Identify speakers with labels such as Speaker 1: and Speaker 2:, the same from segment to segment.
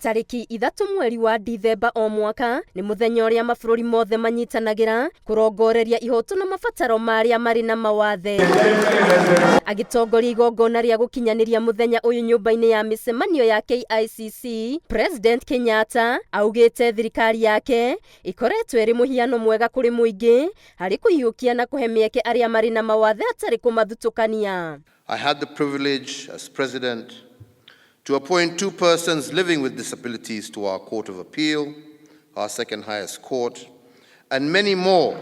Speaker 1: Tariki 3 mweri wa Dithemba o mwaka ni muthenya uria mabũrũri mothe manyitanagira kurongoreria ihoto na mabataro maria mari na mawathe. Agitongoria igongona ria gukinyaniria muthenya uyu nyumba-ini ya micemanio ya KICC, President Kenyatta augite thirikari yake ikoretwo iri muhiano mwega kuri muingi hari kuiyukia na kuhe mieke aria mari na mawathe atari kumathutukania.
Speaker 2: I had the privilege as president to appoint 2 persons living with disabilities to our Court of Appeal, our second highest court, and many more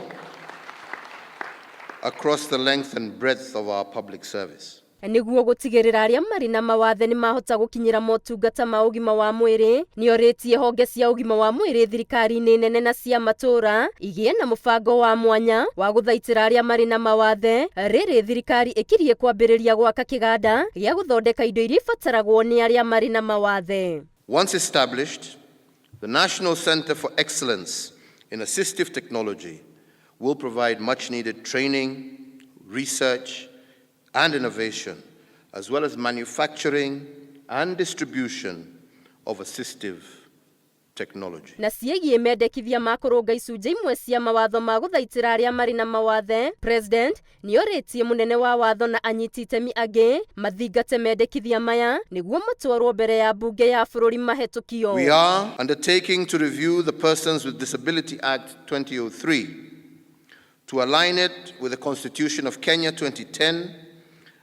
Speaker 2: across the length and breadth of our public service.
Speaker 1: Niguo gutigirira aria mari na mawathe ni mahota gukinyira motungata ma ugima wa mwiri ni oritie honge cia ugima wa mwiri thirikari-ini nene na cia matura igie na mubango wa mwanya wa guthaitira aria mari na mawathe. Riri thirikari ikirie kwambiriria gwaka kiganda gia guthondeka indo iria ibataragwo ni aria mari na mawathe.
Speaker 2: Once established, the National Center for Excellence in Assistive Technology will provide much needed training, research, and innovation, as well as manufacturing and distribution of assistive technology.
Speaker 1: Na ciĩgie mendekithia ma kũrũnga icunjĩ imwe cia mawatho ma gũthaitĩra arĩa marĩ na mawathe, President nĩ orĩtie mũnene wa watho na anyiti itemi angĩ mathingate mendekithia maya nĩguo matwarwo mbere ya mbunge ya bũrũri mahetũkio.
Speaker 2: We are undertaking to review the Persons with Disability Act 2003 to align it with the Constitution of Kenya 2010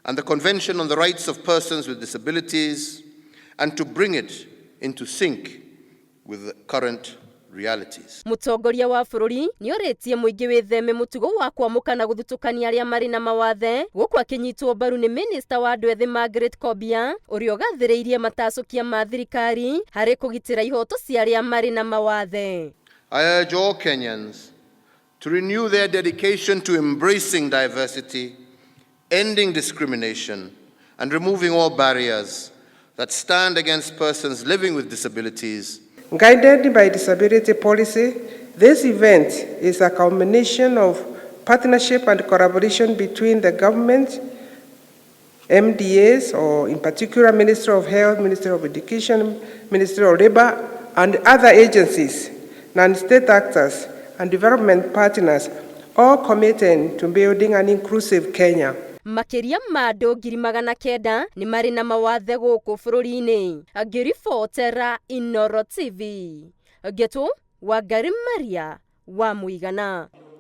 Speaker 2: and the Convention on the Rights of Persons with Disabilities, and to bring it into sync with the current realities.
Speaker 1: Mutongoria wa bũrũri nĩ orĩtie mũingĩ wĩtheme mũtugo wa kwamũka na gũthutũkania arĩa marĩ na mawathe, gũkũ akĩnyitwo mbaru nĩ Minister wa andũ ethĩ Margaret Kobia ũrĩa ũgathĩrĩirie matacũkia ma thirikari harĩ kũgitĩra ihoto cia arĩa marĩ na mawathe.
Speaker 2: I urge all Kenyans to renew their dedication to embracing diversity, ending discrimination, and removing all barriers that stand against persons living with disabilities.
Speaker 3: Guided by disability policy, this event is a combination of partnership and collaboration between the government, MDAs, or in particular Ministry of Health, Ministry of Education, Ministry of Labor, and other agencies, non-state actors, and development partners, all committed to building an inclusive Kenya.
Speaker 1: Makiria ma andũ 900,000 ni mari na mawathe gũkũ bũrũri-inĩ. Ngĩribotera Inooro TV. Ngetwo Wangari Maria wa Mũigana.